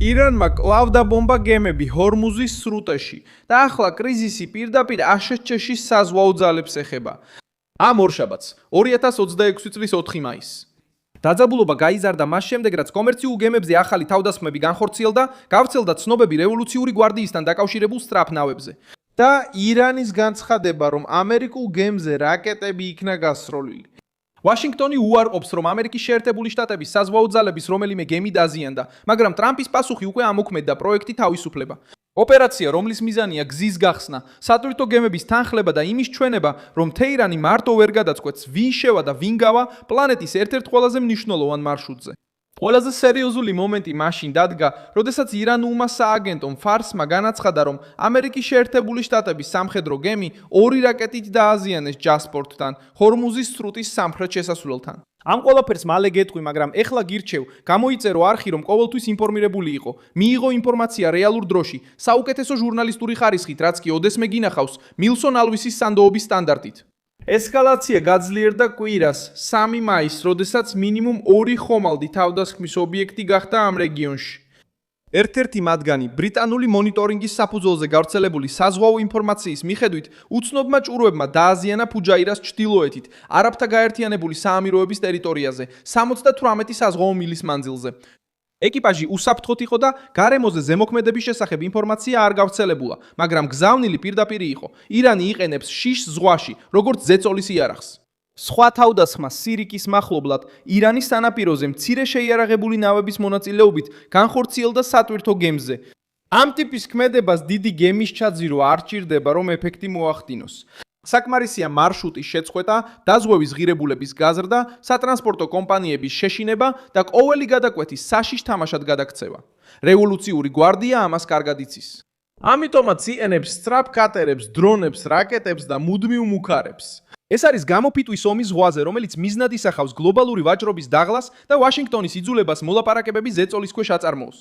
ირანმა კლავდა ბომბა გემები ჰორმუზის სრუტეში და ახლა კრიზისი პირდაპირ აშშ-ში საზღვაო ძალებს ეხება. ამ ორშაბათს 2026 წლის 4 მაისს. დაძაბულობა გაიზარდა მას შემდეგ, რაც კომერციულ გემებზე ახალი თავდასხმები განხორციელდა, გავრცელდა ცნობები რევოლუციური გვარდიისთან დაკავშირებულ სწრაფნავებზე. და ირანის განცხადება, რომ ამერიკულ გემზე რაკეტები იქნა გასროლილი. ვაშინგტონი უარყოფს, რომ ამერიკის შეერთებული შტატების საზღვაო ძალების რომელიმე გემი დაზიანდა, მაგრამ ტრამპის პასუხი უკვე ამოქმედდა პროექტი თავისუფლება. ოპერაცია, რომლის მიზანია გზის გახსნა, სატვირთო გემების თანხლება და იმის ჩვენება, რომ თეირანი მარტო ვერ გადაწყვეტს, ვინ შევა და ვინ გავა პლანეტის ერთ-ერთ ყველაზე მნიშვნელოვან მარშრუტზე. ყველაზე სერიოზული მომენტი მაშინ დადგა, როდესაც ირანულმა სააგენტომ ფარსმა განაცხადა, რომ ამერიკის შეერთებული შტატების სამხედრო გემი 2 რაკეტით დააზიანეს ჯასპორტთან, ჰორმუზის სრუტის სამხრეთ შესასვლელთან. ამ ყველაფერს მალე გეტყვი, მაგრამ ეხლა გირჩევ, გამოიწერო არხი, რომ ყოველთვის ინფორმირებული იყო. მიიღო ინფორმაცია რეალურ დროში, საუკეთესო ჟურნალისტური ხარისხით, რაც კი ოდესმე გინახავს მილსონ ალვისის სანდოობის სტანდარტით. ესკალაცია გაძლიერდა კვირას 3 მაისს, როდესაც მინიმუმ 2 ხომალდი თავდასხმის ობიექტი გახდა ამ რეგიონში. ერთ-ერთი მათგანი ბრიტანული მონიტორინგის საფუძველზე გავრცელებული საზღვაო ინფორმაციის მიხედვით უცნობმა ჭურვებმა დააზიანა ფუჯაირას ჩრდილოეთით, არაბთა გაერთიანებული საამიროების ტერიტორიაზე, 78 საზღვაო მილის მანძილზე. ეკიპაჟი უსაფრთხოდ იყო და გარემოზე ზემოქმედების შესახებ ინფორმაცია არ გავრცელებულა, მაგრამ გზავნილი პირდაპირ იყო. ირანი იყენებს შიშს ზღვაში, როგორც ზეწოლის იარაღს. სხვა თავდასხმა სირიკის მახლობლად ირანის სანაპიროზე მცირე შეიარაღებული ნავების მონაწილეობით განხორციელდა სატვირთო გემზე. ამ ტიპის ქმედებას დიდი გემის ჩაძირო არ ჭირდება, რომ ეფექტი მოახდინოს. საკმარისია მარშრუტის შეწყვეტა, დაზღვევის ღირებულების გაზრდა, სატრანსპორტო კომპანიების შეშინება და ყოველი გადაკვეთის საშიშ თამაშად გადაქცევა. რევოლუციური გვარდია ამას კარგად იცის. ამიტომაც იყენებს სწრაფ კატერებს, დრონებს, რაკეტებს და მუდმივ მუქარებს. ეს არის გამოფიტვის ომი ზღვაზე, რომელიც მიზნად ისახავს გლობალური ვაჭრობის დაღლას და ვაშინგტონის იძულებას მოლაპარაკებების ზეწოლის ქვეშ აწარმოოს.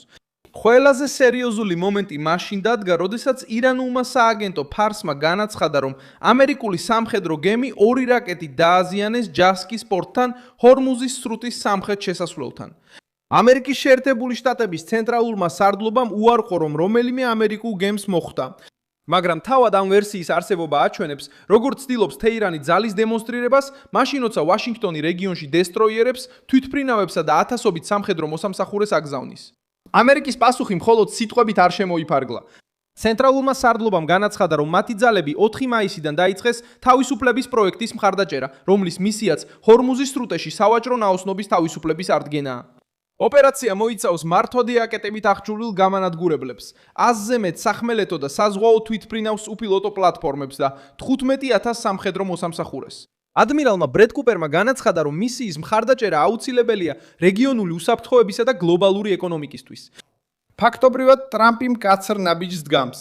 ყველაზე სერიოზული მომენტი მაშინ დადგა, როდესაც ირანულმა სააგენტო ფარსმა განაცხადა, რომ ამერიკული სამხედრო გემი 2 რაკეტით დააზიანეს ჯასკის პორტთან, ჰორმუზის სრუტის სამხრეთ შესასვლელთან. ამერიკის შეერთებული შტატების ცენტრალურმა სარდლობამ უარყო, რომ რომელიმე ამერიკულ გემს მოხვდა. მაგრამ თავად ამ ვერსიის არსებობა აჩვენებს, როგორც ცდილობს თეირანი ძალის დემონსტრირებას, მაშინ როცა ვაშინგტონი რეგიონში დესტროიერებს, თვითმფრინავებსა და ათასობით სამხედრო მოსამსახურეს აგზავნის. ამერიკის პასუხი მხოლოდ სიტყვებით არ შემოიფარგლა. ცენტრალურმა სარდლობამ განაცხადა, რომ მათი ძალები 4 მაისიდან დაიწყეს თავისუფლების პროექტის მხარდაჭერა, რომლის მისიაც ჰორმუზის სრუტეში სავაჭრო ნაოსნობის თავისუფლების ართგენაა. ოპერაცია მოიცავს მართვადი რაკეტებით აღჭურვილ გამანადგურებლებს, 100-ზე მეტ სახმელეთო და საზღვაო თვითმფრინავს უპილოტო პლატფორმებს და 15,000 სამხედრო მოსამსახურეს. ადმირალმა ბრედ კუპერმა განაცხადა, რომ მისიის მხარდაჭერა აუცილებელია რეგიონული უსაფრთხოებისა და გლობალური ეკონომიკისთვის. ფაქტობრივად, ტრამპი მკაცრ ნაბიჯს დგამს.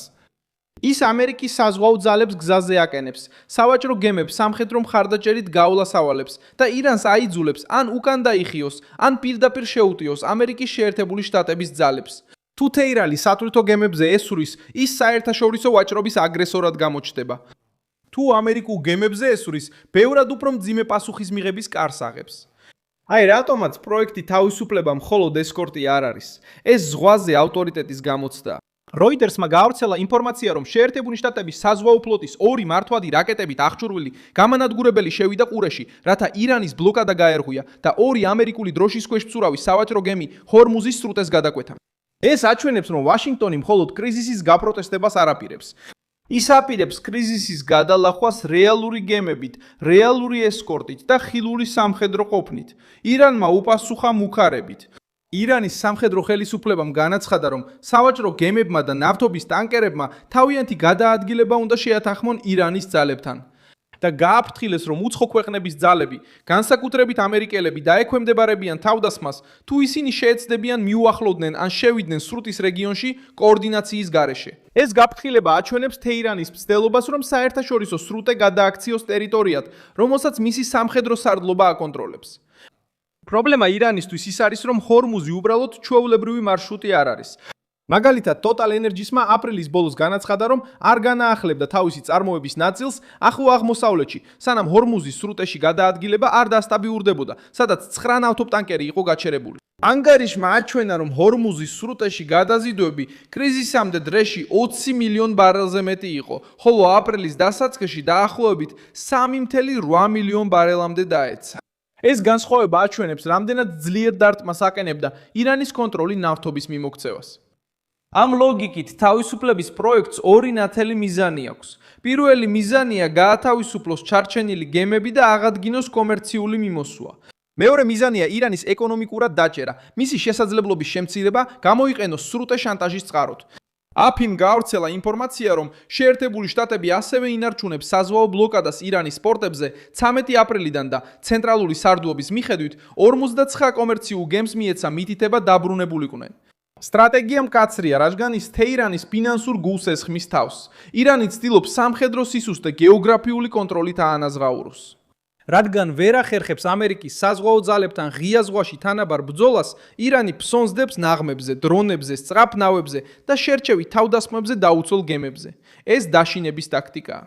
ის ამერიკის საზღვაო ძალებს გზაზე აკენებს, სავაჭრო გემებს სამხედრო მხარდაჭერით გავლას ავალებს და ირანს აიძულებს ან უკან დაიხიოს, ან პირდაპირ შეუტიოს ამერიკის შეერთებული შტატების ძალებს. თუ თეირანი სატვირთო გემებზე ესურის, ის საერთაშორისო ვაჭრობის აგრესორად გამოჩნდება. თუ ამერიკულ გემებზე ესურის, ბევრად უფრო მძიმე პასუხის მიღების კარს აღებს. აი რატომაც პროექტი თავისუფლება მხოლოდ ესკორტი არ არის. ეს ზღვაზე ავტორიტეტის გამოცდაა. როიდერსმა გაავრცელა ინფორმაცია, რომ შეერთებული შტატების საზღვაო ფლოტის 2 მართვადი რაკეტებით აღჭურვილი გამანადგურებელი შევიდა ყურეში, რათა ირანის ბლოკადა გაერღვია და 2 ამერიკული დროშის ქვეშ მცურავი სავაჭრო გემი ჰორმუზის სრუტეს გადაკვეთა. ეს აჩვენებს, რომ ვაშინგტონი მხოლოდ კრიზისის გაპროტესტებას არ აპირებს. ის აპირებს კრიზისის გადალახვას რეალური გემებით, რეალური ესკორტით და ხილული სამხედრო ყოფნით. ირანმა უპასუხა მუქარებით. ირანის სამხედრო ხელისუფლებამ განაცხადა, რომ სავაჭრო გემებმა და ნავთობის ტანკერებმა თავიანთი გადაადგილება უნდა შეათანხმონ ირანის ძალებთან. და გააფრთხილეს, რომ უცხო ქვეყნების ძალები, განსაკუთრებით ამერიკელები დაექვემდებარებიან თავდასხმას, თუ ისინი შეეცდებიან მიუახლოვდნენ ან შევიდნენ სრუტის რეგიონში კოორდინაციის გარეშე. ეს გაფრთხილება აჩვენებს თეირანის მცდელობას, რომ საერთაშორისო სრუტე გადააქციოს ტერიტორიად, რომელსაც მისი სამხედრო სარდლობა აკონტროლებს. პრობლემა ირანისთვის ის არის, რომ ჰორმუზი უბრალოდ ჩვეულებრივი მარშრუტი არ არის. მაგალითად, Total Energies-მა აპრილის ბოლოს განაცხადა, რომ არ განაახლებდა თავისი წარმოების ნაწილს ახლო აღმოსავლეთში, სანამ ჰორმუზის სრუტეში გადაადგილება არ დასტაბილურდებოდა, სადაც 9 ნავთობტანკერი იყო გაჩერებული. ანგარიშმა აჩვენა, რომ ჰორმუზის სრუტეში გადაზიდვები კრიზისამდე დრეში 20 მილიონ ბარელზე მეტი იყო, ხოლო აპრილის დასაწყისში დაახლოებით 3.8 მილიონ ბარელამდე დაეცა. ეს განსხვავება აჩვენებს, რამდენად ძლიერ დარტყმას აყენებდა ირანის კონტროლი ნავთობის მიმოქცევას. ამ ლოგიკით თავისუფლების პროექტს ორი ნათელი მიზანი აქვს. პირველი მიზანია გაათავისუფლოს ჩარჩენილი გემები და აღადგინოს კომერციული მიმოსვლა. მეორე მიზანია ირანის ეკონომიკურად დაჭერა, მისი შესაძლებლობის შემცირება, გამოიყენოს სრუტე შანტაჟის წყაროდ. აფიმ გაავრცელა ინფორმაცია, რომ შეერთებული შტატები ასევე ინარჩუნებს საზღვაო ბლოკადას ირანის პორტებზე 13 აპრილიდან და ცენტრალური სარდლობის მიხედვით 49 კომერციულ გემს მიეცა მითითება დაბრუნებულიყვნენ. სტრატეგია მკაცრია, რადგან ის თეირანის ფინანსურ გულს ესხმის თავს. ირანი ცდილობს სამხედრო სისუსტე გეოგრაფიული კონტროლით აანაზღაუროს. რადგან ვერ ახერხებს ამერიკის საზღვაო ძალებთან ღია ზღვაში თანაბარ ბრძოლას, ირანი ფსონსდებს ნაღმებზე, დრონებზე, სწრაფნავებზე და შერჩევით თავდასხმებზე დაუცველ გემებზე. ეს დაშინების ტაქტიკაა.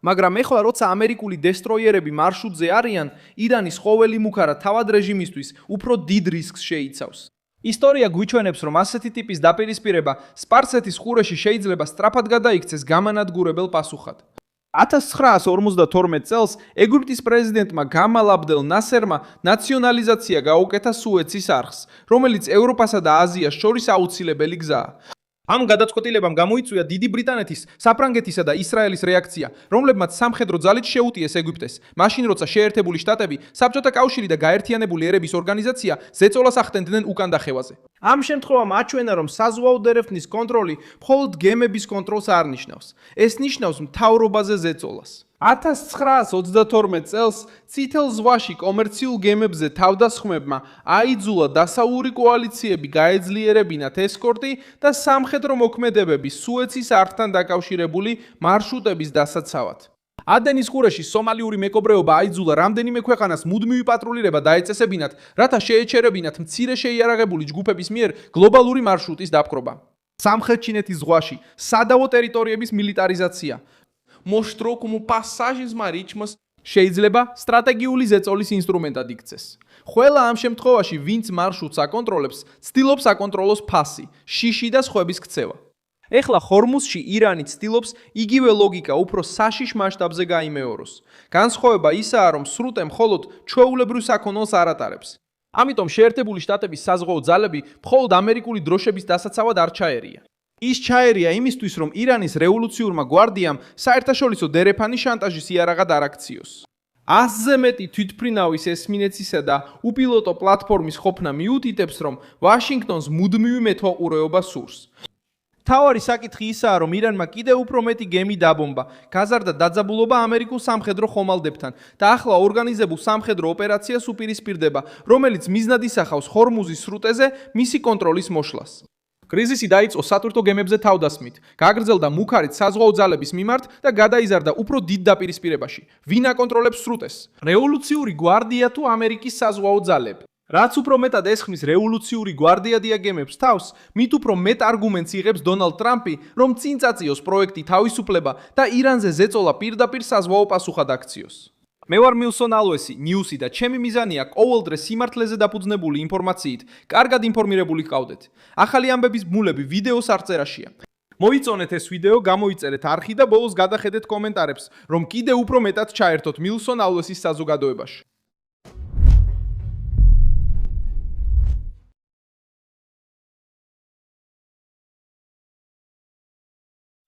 მაგრამ ეხლა, როცა ამერიკული დესტროიერები მარშრუტზე არიან, ირანის ყოველი მუქარა თავად რეჟიმისთვის უფრო დიდ რისკს შეიცავს. ისტორია გვიჩვენებს, რომ ასეთი ტიპის დაპირისპირება სპარსეთის ყურეში შეიძლება სწრაფად გადაიქცეს გამანადგურებელ პასუხად. 1952 წელს ეგვიპტის პრეზიდენტმა გამალ აბდელ ნასერმა ნაციონალიზაცია გაუკეთა სუეცის არხს, რომელიც ევროპასა და აზიას შორის აუცილებელი გზაა. ამ გადაწყვეტილებამ გამოიწვია დიდი ბრიტანეთის, საფრანგეთისა და ისრაელის რეაქცია, რომლებმაც სამხედრო ძალით შეუტიეს ეგვიპტეს, მაშინ როცა შეერთებული შტატები, საბჭოთა კავშირი და გაერთიანებული ერების ორგანიზაცია ზეწოლას ახდენდნენ უკანდახევაზე. ამ შემთხვევამ აჩვენა, რომ საზღვაო დერეფნის კონტროლი მხოლოდ გემების კონტროლს არ ნიშნავს. ეს ნიშნავს მთავრობაზე ზეწოლას. 1922 წელს წითელ ზღვაში კომერციულ გემებზე თავდასხმებმა აიძულა დასავლური კოალიციები გაეძლიერებინათ ესკორტი და სამხედრო მოქმედებები სუეცის არხთან დაკავშირებული მარშრუტების დასაცავად. ადენის ყურეში სომალიური მეკობრეობა აიძულა რამდენიმე ქვეყანას მუდმივი პატრულირება დაეწესებინათ, რათა შეეჩერებინათ მცირე შეიარაღებული ჯგუფების მიერ გლობალური მარშრუტის დაპყრობა. სამხრეთ ჩინეთის ზღვაში სადავო ტერიტორიების მილიტარიზაცია mostrou como passagens marítimas შეიძლება სტრატეგიული ზეწოლის ინსტრუმენტად იქცეს. ყველა ამ შემთხვევაში, ვინც მარშრუტს აკონტროლებს, ცდილობს აკონტროლოს ფასი, შიში და სხვების ქცევა. ეხლა ჰორმუზში ირანი ცდილობს იგივე ლოგიკა უფრო საშიშ მასშტაბზე გაიმეოროს. განსხვავება ისაა, რომ სრუტე მხოლოდ ჩვეულებრივ საქონელს არ ატარებს. ამიტომ შეერთებული შტატების საზღვაო ძალები მხოლოდ ამერიკული დროშების დასაცავად არ ჩაერია. ის ჩაერია იმისთვის, რომ ირანის რევოლუციურმა გვარდიამ საერთაშორისო დერეფანი შანტაჟის იარაღად არ აქციოს. 100-ზე მეტი თვითმფრინავის ესმინეცისა და უპილოტო პლატფორმის ყოფნა მიუთითებს, რომ ვაშინგტონს მუდმივი მეთვალყურეობა სურს. თავარი საკითხი ისაა, რომ ირანმა კიდევ უფრო მეტი გემი დაბომბა, გაზარდა დაძაბულობა ამერიკულ სამხედრო ხომალდებთან და ახლა ორგანიზებულ სამხედრო ოპერაციას უპირისპირდება, რომელიც მიზნად ისახავს ჰორმუზის სრუტეზე მისი კონტროლის მოშლას. კრიზისი დაიწყო სატვირთო გემებზე თავდასხმით, გაგრძელდა მუქარით საზღვაო ძალების მიმართ და გადაიზარდა უფრო დიდ დაპირისპირებაში. ვინ აკონტროლებს სრუტეს? რევოლუციური გვარდია თუ ამერიკის საზღვაო ძალები? რაც უფრო მეტად ესხმის რევოლუციური გვარდია დიაგემებს თავს, მით უფრო მეტ არგუმენტს იღებს დონალდ ტრამპი, რომ წინ წაწიოს პროექტი თავისუფლება და ირანზე ზეწოლა პირდაპირ საზღვაო პასუხად აქციოს. მე ვარ მილსონ ალვესი, ნიუსი და ჩემი მიზანია ყოველდღე სიმართლეზე დაფუძნებული ინფორმაციით კარგად ინფორმირებული ყავდეთ. ახალი ამბების ბმულები ვიდეოს არწერაშია. მოიწონეთ ეს ვიდეო, გამოიწერეთ არხი და ბოლოს გადახედეთ კომენტარებს, რომ კიდევ უფრო მეტად ჩაერთოთ მილსონ ალვესის საზოგადოებაში.